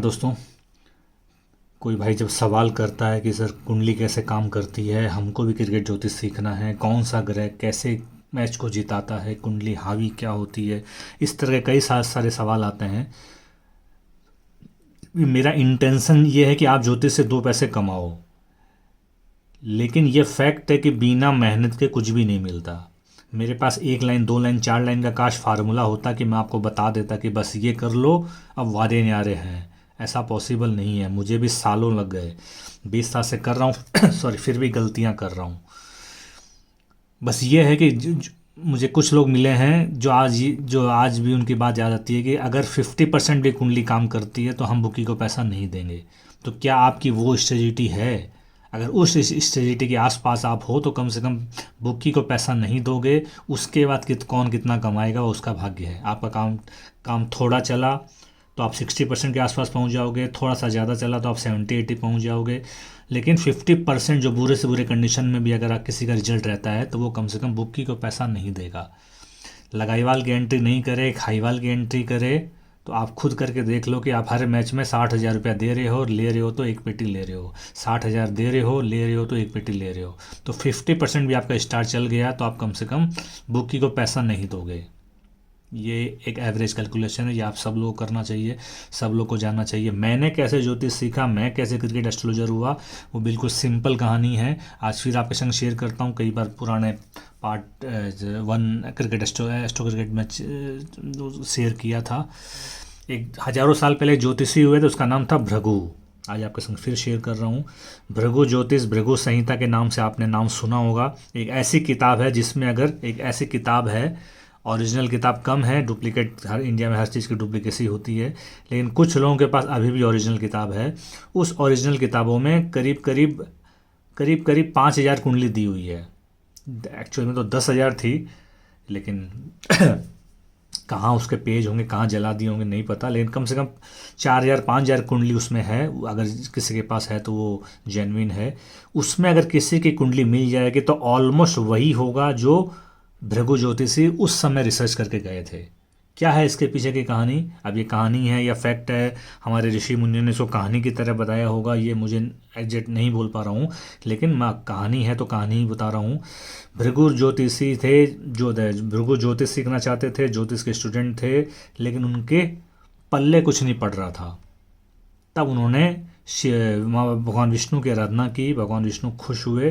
दोस्तों, कोई भाई जब सवाल करता है कि सर कुंडली कैसे काम करती है, हमको भी क्रिकेट ज्योतिष सीखना है, कौन सा ग्रह कैसे मैच को जिताता है, कुंडली हावी क्या होती है, इस तरह के कई सारे सवाल आते हैं। मेरा इंटेंशन ये है कि आप ज्योतिष से दो पैसे कमाओ, लेकिन ये फैक्ट है कि बिना मेहनत के कुछ भी नहीं मिलता। मेरे पास एक लाइन, दो लाइन, चार लाइन का काश फार्मूला होता कि मैं आपको बता देता कि बस ये कर लो, अब वारे न्यारे हैं। ऐसा पॉसिबल नहीं है, मुझे भी सालों लग गए, 20 साल से कर रहा हूँ सॉरी, फिर भी गलतियाँ कर रहा हूँ। बस ये है कि मुझे कुछ लोग मिले हैं जो आज भी उनकी बात याद आती है कि अगर 50% भी कुंडली काम करती है तो हम बुकी को पैसा नहीं देंगे। तो क्या आपकी वो स्ट्रेटजी है? अगर उस स्ट्रेटजी के आसपास आप हो तो कम से कम बुकी को पैसा नहीं दोगे। उसके बाद कौन कितना कमाएगा वो उसका भाग्य है। आपका काम काम थोड़ा चला तो आप 60% के आसपास पहुंच जाओगे, थोड़ा सा ज़्यादा चला तो आप 70-80 पहुंच जाओगे। लेकिन 50% जो बुरे से बुरे कंडीशन में भी अगर आप किसी का रिजल्ट रहता है तो वो कम से कम बुकी को पैसा नहीं देगा। लगाईवाल की एंट्री नहीं करे, खाईवाल की एंट्री करे, तो आप खुद करके देख लो कि आप हर मैच में 60,000 रुपया दे रहे हो और ले रहे हो तो एक पेटी ले रहे हो, 60,000 दे रहे हो, ले रहे हो तो एक पेटी ले रहे हो। तो 50% भी आपका स्टार चल गया तो आप कम से कम बुकी को पैसा नहीं दोगे। ये एक एवरेज कैलकुलेशन है, ये आप सब लोग करना चाहिए, सब लोग को जानना चाहिए। मैंने कैसे ज्योतिष सीखा, मैं कैसे क्रिकेट एस्ट्रोलॉजर हुआ, वो बिल्कुल सिंपल कहानी है। आज फिर आपके संग शेयर करता हूँ। कई बार पुराने part 1 cricket astro cricket match share किया था। एक हज़ारों साल पहले ज्योतिषी हुए थे, उसका नाम था भृगु। आज आपके संग फिर शेयर कर रहा हूँ। भृगु ज्योतिष, भृगु संहिता के नाम से आपने नाम सुना होगा। एक ऐसी किताब है जिसमें, अगर एक ऐसी किताब है, ओरिजिनल किताब कम है, डुप्लीकेट हर इंडिया में हर चीज़ की डुप्लीकेसी होती है, लेकिन कुछ लोगों के पास अभी भी ओरिजिनल किताब है। उस ओरिजिनल किताबों में करीब करीब 5,000 कुंडली दी हुई है। एक्चुअल में तो 10,000 थी, लेकिन कहाँ उसके पेज होंगे, कहाँ जला दिए होंगे नहीं पता, लेकिन कम से कम 4,000 5,000 कुंडली उसमें है। अगर किसी के पास है तो वो जेन्युइन है। उसमें अगर किसी की कुंडली मिल जाएगी तो ऑलमोस्ट वही होगा जो भृगु ज्योतिषी उस समय रिसर्च करके गए थे। क्या है इसके पीछे की कहानी? अब ये कहानी है या फैक्ट है, हमारे ऋषि मुनियों ने इसको कहानी की तरह बताया होगा, ये मुझे एग्जैक्ट नहीं बोल पा रहा हूँ, लेकिन मैं कहानी है तो कहानी ही बता रहा हूँ। भृगु ज्योतिषी थे, जो भृगु ज्योतिष सीखना चाहते थे, ज्योतिष के स्टूडेंट थे, लेकिन उनके पल्ले कुछ नहीं पड़ रहा था। तब उन्होंने भगवान विष्णु की आराधना की। भगवान विष्णु खुश हुए,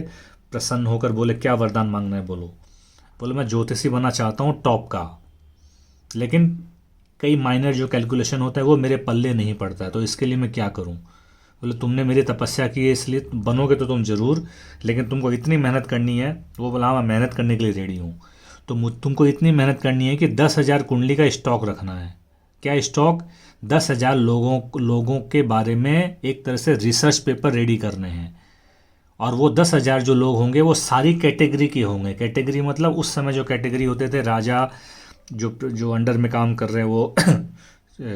प्रसन्न होकर बोले क्या वरदान मांगना है बोलो। बोले मैं ज्योतिषी बनना चाहता हूँ टॉप का, लेकिन कई माइनर जो कैलकुलेशन होता है वो मेरे पल्ले नहीं पड़ता है, तो इसके लिए मैं क्या करूँ। बोले तुमने मेरी तपस्या की है इसलिए बनोगे तो तुम ज़रूर, लेकिन तुमको इतनी मेहनत करनी है। वो बोला हाँ मैं मेहनत करने के लिए रेडी हूँ। तो तुमको इतनी मेहनत करनी है कि 10,000 कुंडली का स्टॉक रखना है। क्या स्टॉक? 10,000 लोगों के बारे में एक तरह से रिसर्च पेपर रेडी करने हैं। और वो 10,000 जो लोग होंगे वो सारी कैटेगरी के होंगे। कैटेगरी मतलब उस समय जो कैटेगरी होते थे, राजा जो अंडर में काम कर रहे हैं वो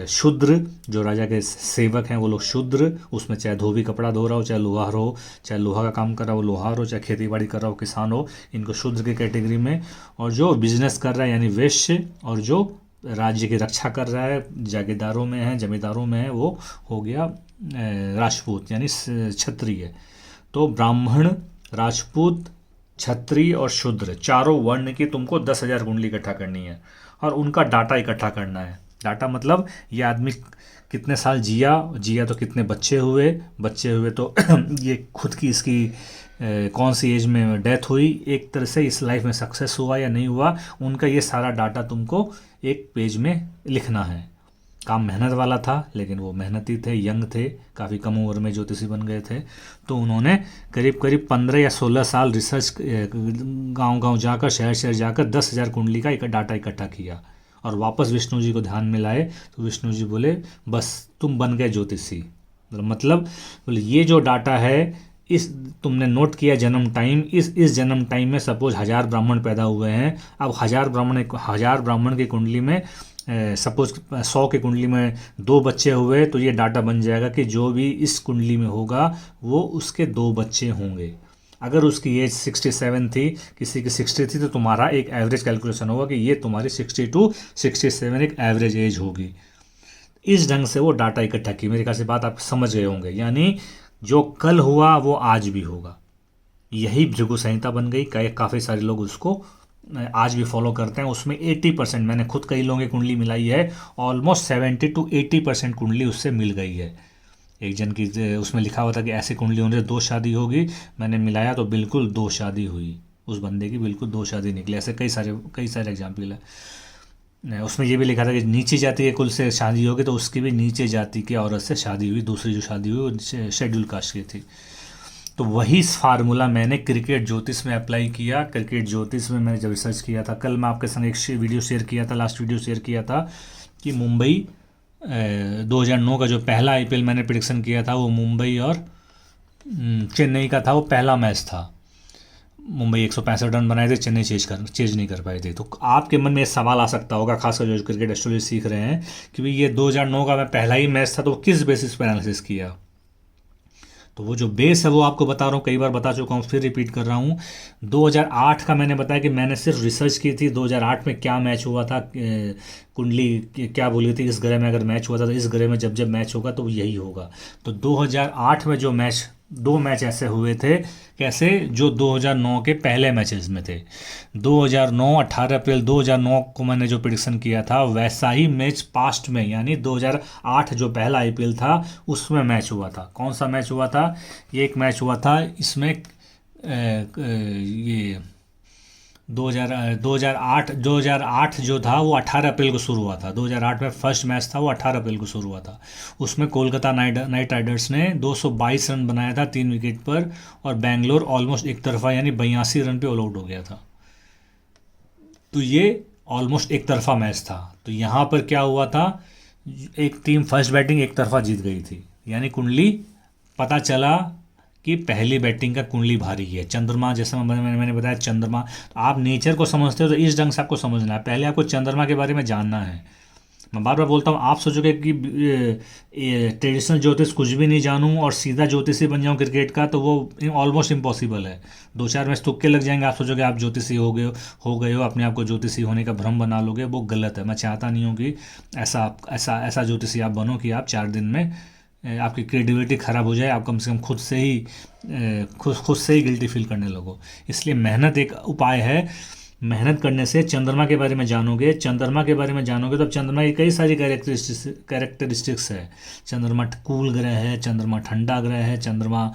शूद्र, जो राजा के सेवक हैं वो लोग शूद्र। उसमें चाहे धोबी कपड़ा धो रहा हो, चाहे लोहार हो, चाहे लोहा का काम कर रहा हो लोहार हो, चाहे खेती बाड़ी कर रहा हो किसान हो, इनको शूद्र की कैटेगरी में। और जो बिजनेस कर रहा है यानी वैश्य, और जो राज्य की रक्षा कर रहा है, जागीरदारों में है, जमींदारों में है, वो हो गया राजपूत यानी क्षत्रिय। तो ब्राह्मण, राजपूत, क्षत्रिय और शूद्र, चारों वर्ण की तुमको 10,000 कुंडली इकट्ठा करनी है और उनका डाटा इकट्ठा करना है। डाटा मतलब ये आदमी कितने साल जिया तो कितने बच्चे हुए तो ये खुद की इसकी कौन सी एज में डेथ हुई, एक तरह से इस लाइफ में सक्सेस हुआ या नहीं हुआ, उनका ये सारा डाटा तुमको एक पेज में लिखना है। काम मेहनत वाला था, लेकिन वो मेहनती थे, यंग थे, काफ़ी कम उम्र में ज्योतिषी बन गए थे। तो उन्होंने करीब 15 या 16 साल रिसर्च, गांव जाकर, शहर जाकर 10,000 कुंडली का एक डाटा इकट्ठा किया और वापस विष्णु जी को ध्यान में लाए। तो विष्णु जी बोले बस तुम बन गए ज्योतिषी। मतलब बोले ये जो डाटा है, इस तुमने नोट किया जन्म टाइम, इस जन्म टाइम में सपोज 1,000 ब्राह्मण पैदा हुए हैं। अब 1,000 ब्राह्मण की कुंडली में सपोज 100 की कुंडली में 2 बच्चे हुए, तो ये डाटा बन जाएगा कि जो भी इस कुंडली में होगा वो उसके 2 बच्चे होंगे। अगर उसकी एज 67 थी, किसी की 60 थी, तो तुम्हारा एक एवरेज कैलकुलेशन होगा कि ये तुम्हारी 62 67 एक एवरेज एज होगी। इस ढंग से वो डाटा इकट्ठा की। मेरे ख्याल से बात आप समझ गए होंगे, यानी जो कल हुआ वो आज भी होगा। यही भृगु संहिता बन गई। काफ़ी सारे लोग उसको आज भी फॉलो करते हैं। उसमें 80%, मैंने खुद कई लोगों की कुंडली मिलाई है, ऑलमोस्ट 70 to 80% कुंडली उससे मिल गई है। एक जन की उसमें लिखा हुआ था कि ऐसी कुंडली होने से 2 शादी होगी, मैंने मिलाया तो बिल्कुल 2 शादी हुई, उस बंदे की बिल्कुल 2 शादी निकली। ऐसे कई सारे एग्जाम्पल है। उसमें ये भी लिखा था कि नीची जाति के कुल से शादी होगी तो उसकी भी नीचे जाति की औरत से शादी हुई, दूसरी जो शादी हुई वो शेड्यूल कास्ट की थी। तो वही फार्मूला मैंने क्रिकेट ज्योतिष में अप्लाई किया। क्रिकेट ज्योतिष में मैंने जब रिसर्च किया था, कल मैं आपके संग एक वीडियो शेयर किया था, लास्ट वीडियो शेयर किया था कि मुंबई 2009 का जो पहला आईपीएल मैंने प्रिडिक्शन किया था वो मुंबई और चेन्नई का था। वो पहला मैच था। मुंबई 165 रन बनाए थे, चेन्नई चेज नहीं कर पाई थी। तो आपके मन में ये सवाल आ सकता होगा, खासकर जो क्रिकेट एस्ट्रोलॉजी सीख रहे हैं, कि भाई ये 2009 का मैं पहला ही मैच था तो किस बेसिस पर एनालिसिस किया। तो वो जो बेस है वो आपको बता रहा हूँ, कई बार बता चुका हूँ, फिर रिपीट कर रहा हूँ। 2008 का मैंने बताया कि मैंने सिर्फ रिसर्च की थी 2008 में क्या मैच हुआ था, कुंडली क्या बोली थी, इस ग्रह में अगर मैच हुआ था तो इस ग्रह में जब जब मैच होगा तो यही होगा। तो 2008 में जो मैच, 2 मैच ऐसे हुए थे, कैसे, जो 2009 के पहले मैचेस में थे। 2009 18 अप्रैल 2009 को मैंने जो प्रिडिक्शन किया था वैसा ही मैच पास्ट में, यानी 2008 जो पहला आईपीएल था उसमें मैच हुआ था। कौन सा मैच हुआ था? ये एक मैच हुआ था, इसमें ये 2008 जो था वो 18 अप्रैल को शुरू हुआ था। 2008 में फर्स्ट मैच था, वो 18 अप्रैल को शुरू हुआ था। उसमें कोलकाता नाइट राइडर्स ने 222 रन बनाया था 3 विकेट पर, और बेंगलोर ऑलमोस्ट एक तरफा यानी 82 रन पे ऑल आउट हो गया था। तो ये ऑलमोस्ट एक तरफा मैच था। तो यहाँ पर क्या हुआ था, एक टीम फर्स्ट बैटिंग एक तरफा जीत गई थी, यानी कुंडली पता चला कि पहली बैटिंग का कुंडली भारी है। चंद्रमा, जैसे मैंने बताया चंद्रमा, तो आप नेचर को समझते हो तो इस ढंग से आपको समझना है। पहले आपको चंद्रमा के बारे में जानना है। मैं बार बार बोलता हूँ, आप सोचोगे कि ट्रेडिशनल ज्योतिष कुछ भी नहीं जानूँ और सीधा ज्योतिषी बन जाऊँ क्रिकेट का, तो वो ऑलमोस्ट इम्पॉसिबल है। 2-4 मैच तुक्के लग जाएंगे, आप सोचोगे आप ज्योतिषी हो गए हो, अपने आप को ज्योतिषी होने का भ्रम बना लोगे, वो गलत है। मैं चाहता नहीं हूँ कि ऐसा ज्योतिषी आप बनो कि आप 4 दिन में आपकी क्रेडिबिलिटी ख़राब हो जाए, आप कम से कम खुद से ही गिल्टी फील करने लगो। इसलिए मेहनत एक उपाय है। मेहनत करने से चंद्रमा के बारे में जानोगे, तो अब चंद्रमा की कई सारी कैरेक्टरिस्टिक्स है। चंद्रमा कूल ग्रह है, चंद्रमा ठंडा ग्रह है, चंद्रमा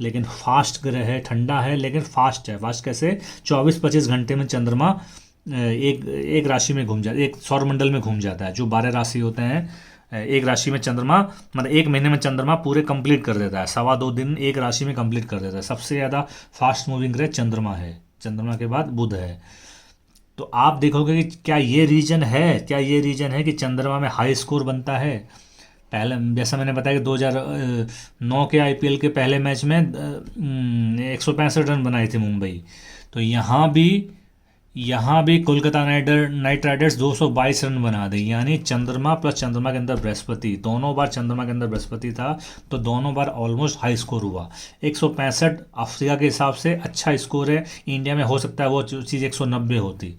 लेकिन फास्ट ग्रह है, ठंडा है लेकिन फास्ट है। फास्ट कैसे? 24-25 घंटे में चंद्रमा एक राशि में घूम जाता है, एक सौरमंडल में घूम जाता है। जो 12 राशि होते हैं, एक राशि में चंद्रमा, मतलब एक महीने में चंद्रमा पूरे कंप्लीट कर देता है, 2.25 दिन एक राशि में कंप्लीट कर देता है। सबसे ज़्यादा फास्ट मूविंग ग्रह चंद्रमा है, चंद्रमा के बाद बुध है। तो आप देखोगे कि क्या ये रीजन है कि चंद्रमा में हाई स्कोर बनता है। पहले जैसा मैंने बताया कि 2009 के आईपीएल के पहले मैच में 165 रन बनाई थी मुंबई। तो यहाँ भी कोलकाता नाइट राइडर्स 222 रन बना दी, यानी चंद्रमा प्लस चंद्रमा के अंदर बृहस्पति, दोनों बार चंद्रमा के अंदर बृहस्पति था, तो दोनों बार ऑलमोस्ट हाई स्कोर हुआ। 165 अफ्रीका के हिसाब से अच्छा स्कोर है। इंडिया में हो सकता है वो चीज़ 190 होती।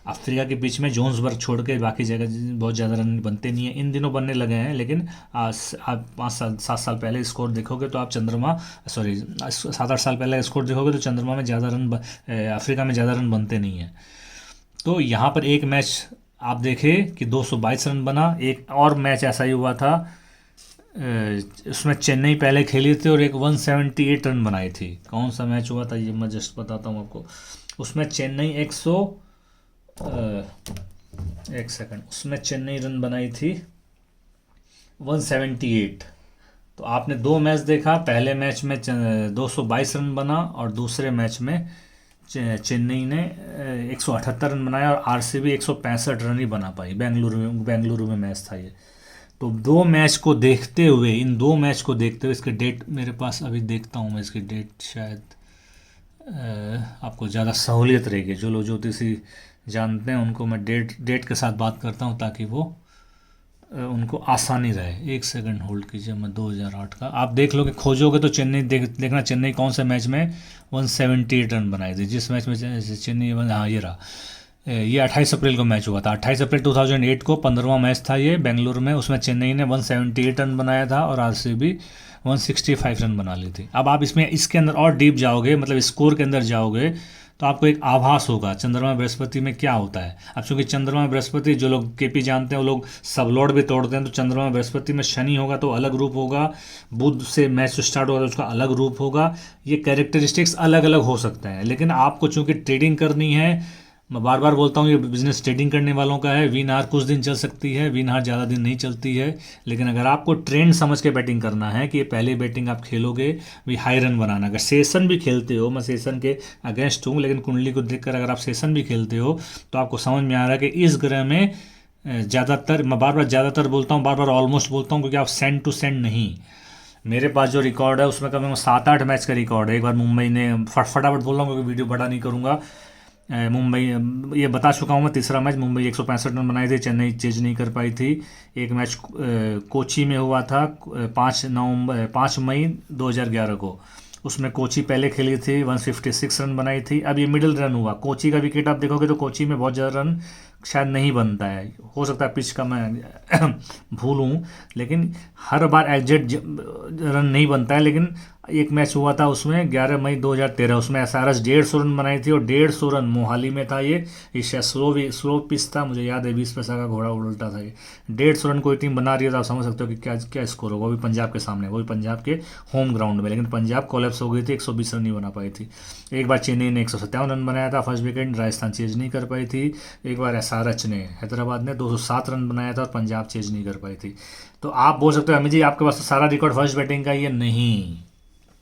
अफ्रीका के बीच में जोन्सबर्ग छोड़ के बाकी जगह बहुत ज़्यादा रन बनते नहीं हैं। इन दिनों बनने लगे हैं, लेकिन आप 7 साल पहले स्कोर देखोगे तो आप 7-8 साल पहले स्कोर देखोगे तो चंद्रमा में ज़्यादा रन, अफ्रीका में ज़्यादा रन बनते नहीं हैं। तो यहाँ पर एक मैच आप देखें कि 222 रन बना। एक और मैच ऐसा ही हुआ था, उसमें चेन्नई पहले खेली थी और एक 178 रन बनाई थी। कौन सा मैच हुआ था ये मैं जस्ट बताता हूँ आपको। उसमें चेन्नई एक सेकंड, उसमें चेन्नई रन बनाई थी 178। तो आपने 2 मैच देखा, पहले मैच में 222 रन बना और दूसरे मैच में चेन्नई ने 178 रन बनाया और आरसीबी 165 रन ही बना पाई। बेंगलुरु में मैच था ये। तो इन 2 मैच को देखते हुए इसके डेट मेरे पास अभी देखता हूँ मैं, इसकी डेट शायद आपको ज़्यादा सहूलियत रहेगी। जो लोग ज्योतिषी जानते हैं उनको मैं डेट के साथ बात करता हूँ ताकि वो उनको आसानी रहे। एक सेकंड होल्ड कीजिए, मैं 2008 का आप देख लोगे, खोजोगे तो चेन्नई देखना चेन्नई कौन से मैच में 178 रन बनाई थी। जिस मैच में चेन्नई, हाँ ये रहा, ये 28 अप्रैल को मैच हुआ था। 28 अप्रैल 2008 को 15वां मैच था ये बेंगलुरु में। उसमें चेन्नई ने 178 रन बनाया था और आरसीबी 165 रन बना ली थी। अब आप इसमें इसके अंदर और डीप जाओगे, मतलब स्कोर के अंदर जाओगे, तो आपको एक आभास होगा चंद्रमा बृहस्पति में क्या होता है। अब चूंकि चंद्रमा बृहस्पति, जो लोग केपी जानते हैं वो लोग सब लॉर्ड भी तोड़ते हैं, तो चंद्रमा बृहस्पति में शनि होगा तो अलग रूप होगा, बुध से मैच स्टार्ट होगा तो उसका अलग रूप होगा। ये कैरेक्टरिस्टिक्स अलग अलग हो सकते हैं, लेकिन आपको चूंकि ट्रेडिंग करनी है, मैं बार बार बोलता हूँ ये बिजनेस ट्रेडिंग करने वालों का है। विन हार कुछ दिन चल सकती है, विन हार ज़्यादा दिन नहीं चलती है, लेकिन अगर आपको ट्रेंड समझ के बैटिंग करना है कि ये पहले बैटिंग आप खेलोगे भी हाई रन बनाना। अगर सेशन भी खेलते हो, मैं सेशन के अगेंस्ट हूँ, लेकिन कुंडली को देखकर अगर आप सेशन भी खेलते हो तो आपको समझ में आ रहा है कि इस ग्रह में ज़्यादातर, मैं बार बार ज़्यादातर बोलता हूँ, बार बार ऑलमोस्ट बोलता हूँ, क्योंकि आप सेंड टू सेंड नहीं, मेरे पास जो रिकॉर्ड है उसमें कम से कम 7-8 मैच का रिकॉर्ड है। एक बार मुंबई ने, फटाफट बोल रहा हूँ क्योंकि वीडियो बड़ा नहीं करूँगा, मुंबई, ये बता चुका हूँ मैं, तीसरा मैच मुंबई 165 रन बनाए थे, चेन्नई चेज नहीं कर पाई थी। एक मैच कोची में हुआ था 5 मई 2011 को, उसमें कोची पहले खेली थी, 156 रन बनाई थी। अब ये मिडिल रन हुआ, कोची का विकेट आप देखोगे तो कोची में बहुत ज़्यादा रन शायद नहीं बनता है, हो सकता है पिच का मैं भूलूँ, लेकिन हर बार एग्जैक्ट रन नहीं बनता है। लेकिन एक मैच हुआ था उसमें 11 मई 2013, उसमें एसआरएच 150 रन बनाई थी और 150 रन मोहाली में था। ये शायद स्लो पिच था, मुझे याद है 20 पैसा का घोड़ा उल्टा था। ये 150 रन कोई टीम बना रही है तो आप समझ सकते हो कि क्या क्या स्कोर होगा, वो भी पंजाब के सामने, वो भी पंजाब के होम ग्राउंड में। लेकिन पंजाब कोलैप्स हो गई थी, 120 रन नहीं बना पाई थी। एक बार चेन्नई ने 157 रन बनाया था फर्स्ट विकेट, राजस्थान चेज नहीं कर पाई थी। एक बार एसआरएच ने, हैदराबाद ने 207 रन बनाया था और पंजाब चेज नहीं कर पाई थी। तो आप बोल सकते हो अमित जी आपके पास तो सारा रिकॉर्ड फर्स्ट बैटिंग का ही है। नहीं,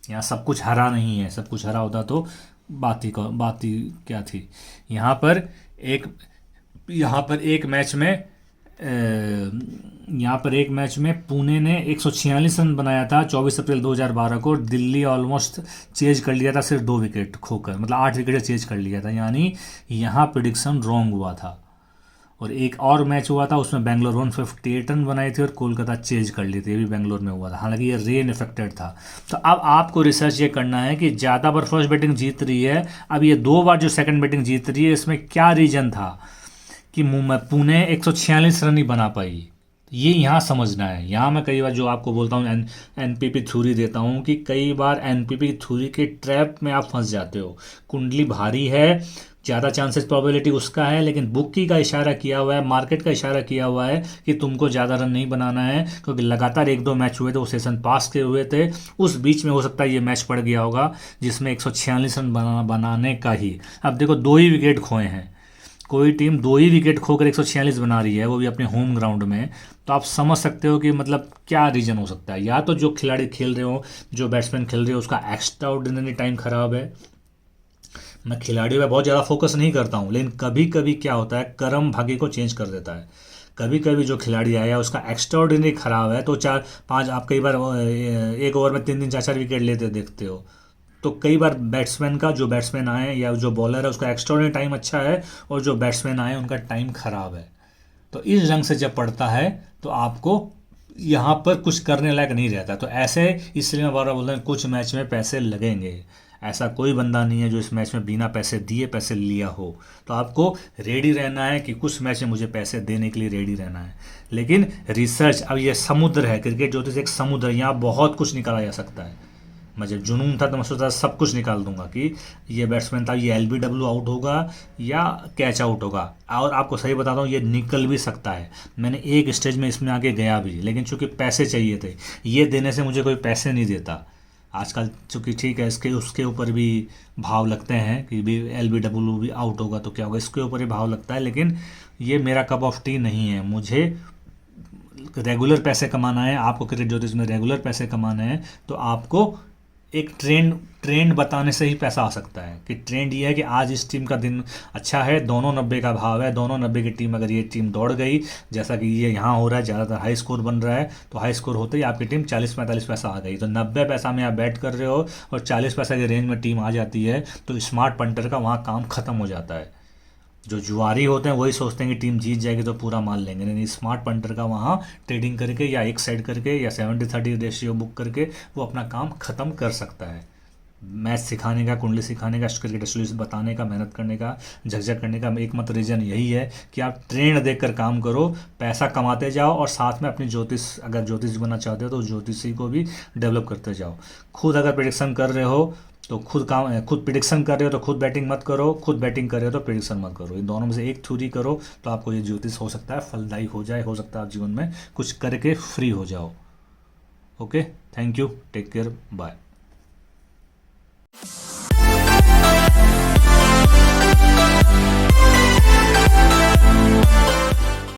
यहाँ सब कुछ हरा नहीं है, सब कुछ हरा होता तो बात ही क्या थी। यहाँ पर एक यहाँ पर एक मैच में यहाँ पर एक मैच में पुणे ने 146 रन बनाया था 24 अप्रैल 2012 को। दिल्ली ऑलमोस्ट चेज कर लिया था सिर्फ 2 विकेट खोकर, मतलब 8 विकेट चेज कर लिया था, यानी यहाँ प्रिडिक्शन रॉन्ग हुआ था। और एक और मैच हुआ था उसमें बेंगलोर 158 रन बनाई थी और कोलकाता चेज कर ली थी, ये भी बेंगलोर में हुआ था, हालांकि ये रेन इफेक्टेड था। तो अब आपको रिसर्च ये करना है कि ज़्यादा बार फर्स्ट बैटिंग जीत रही है, अब ये 2 बार जो सेकंड बैटिंग जीत रही है, इसमें क्या रीजन था कि पुणे 146 रन ही बना पाई। ये यहाँ समझना है। यहाँ मैं कई बार जो आपको बोलता हूँ एनपीपी थ्योरी देता हूँ कि कई बार एनपीपी थ्योरी के ट्रैप में आप फंस जाते हो। कुंडली भारी है, ज़्यादा चांसेस प्रोबेबिलिटी उसका है, लेकिन बुक्की का इशारा किया हुआ है, मार्केट का इशारा किया हुआ है कि तुमको ज़्यादा रन नहीं बनाना है, क्योंकि लगातार 1-2 मैच हुए थे, वो सेशन पास के हुए थे, उस बीच में हो सकता है ये मैच पड़ गया होगा जिसमें 146 रन बनाने का ही। अब देखो 2 ही विकेट खोए हैं, कोई टीम 2 ही विकेट खोकर 146 बना रही है, वो भी अपने होम ग्राउंड में, तो आप समझ सकते हो कि मतलब क्या रीज़न हो सकता है। या तो जो खिलाड़ी खेल रहे हो, जो बैट्समैन खेल रहे हो, उसका एक्स्ट्रा ऑर्डिनरी टाइम खराब है। मैं खिलाड़ियों पे बहुत ज़्यादा फोकस नहीं करता हूँ, लेकिन कभी कभी क्या होता है कर्म भाग्य को चेंज कर देता है। कभी कभी जो खिलाड़ी आया उसका एक्स्ट्रा ऑर्डिनरी खराब है, तो 4-5 आप कई बार एक ओवर में 3-3 4-4 विकेट लेते देखते हो। तो कई बार बैट्समैन का, जो बैट्समैन आए या जो बॉलर है उसका एक्स्ट्रा ऑर्डिनरी टाइम अच्छा है और जो बैट्समैन आए उनका टाइम खराब है। तो इस रंग से जब पड़ता है तो आपको यहाँ पर कुछ करने लायक नहीं रहता। तो ऐसे, इसलिए मैं बार बार बोल रहा हूँ कुछ मैच में पैसे लगेंगे। ऐसा कोई बंदा नहीं है जो इस मैच में बिना पैसे दिए पैसे लिया हो। तो आपको रेडी रहना है कि कुछ मैच में मुझे पैसे देने के लिए रेडी रहना है। लेकिन रिसर्च, अब ये समुद्र है, क्रिकेट ज्योतिष एक समुद्र है, यहाँ बहुत कुछ निकाला जा सकता है। मैं जब जुनून था तो मैं सोचा सब कुछ निकाल दूंगा कि ये बैट्समैन था, ये एलबीडब्ल्यू आउट होगा या कैच आउट होगा। और आपको सही बताता हूँ ये निकल भी सकता है। मैंने एक स्टेज में इसमें आके गया भी, लेकिन चूंकि पैसे चाहिए थे, ये देने से मुझे कोई पैसे नहीं देता आजकल। चूँकि ठीक है, इसके उसके ऊपर भी भाव लगते हैं कि भी एलबीडब्ल्यू भी आउट होगा तो क्या होगा, इसके ऊपर ही भाव लगता है। लेकिन ये मेरा कप ऑफ टी नहीं है। मुझे रेगुलर पैसे कमाना है, आपको क्रिकेट ज्योतिष में रेगुलर पैसे कमाना है, तो आपको एक ट्रेंड बताने से ही पैसा आ सकता है। कि ट्रेंड ये है कि आज इस टीम का दिन अच्छा है, दोनों 90 का भाव है, दोनों 90 की टीम, अगर ये टीम दौड़ गई जैसा कि ये यहाँ हो रहा है, ज़्यादातर हाई स्कोर बन रहा है, तो हाई स्कोर होते ही आपकी टीम 40-45 पैसा आ गई। तो 90 पैसा में आप बैट कर रहे हो और 40 पैसा के रेंज में टीम आ जाती है, तो स्मार्ट पंटर का वहाँ काम ख़त्म हो जाता है। जो जुआरी होते हैं वही सोचते हैं कि टीम जीत जाएगी तो पूरा माल लेंगे, नहीं, स्मार्ट पंटर का वहाँ ट्रेडिंग करके या एक साइड करके या 70-30 रेशियो बुक करके वो अपना काम ख़त्म कर सकता है। मैथ सिखाने का, कुंडली सिखाने का, क्रिकेट एस्ट्रोलॉजी बताने का, मेहनत करने का, झकझक करने का एक मत रीज़न यही है कि आप ट्रेंड देखकर काम करो, पैसा कमाते जाओ और साथ में अपनी ज्योतिष, अगर ज्योतिष बनना चाहते हो तो ज्योतिषी को भी डेवलप करते जाओ। खुद अगर प्रिडिक्शन कर रहे हो तो खुद प्रिडिक्शन कर रहे हो तो खुद बैटिंग मत करो, खुद बैटिंग कर रहे हो तो प्रिडिक्शन मत करो। ये दोनों में से एक थ्योरी करो तो आपको ये ज्योतिष हो सकता है फलदायी हो जाए, हो सकता है आप जीवन में कुछ करके फ्री हो जाओ। Okay, thank you, take care, bye.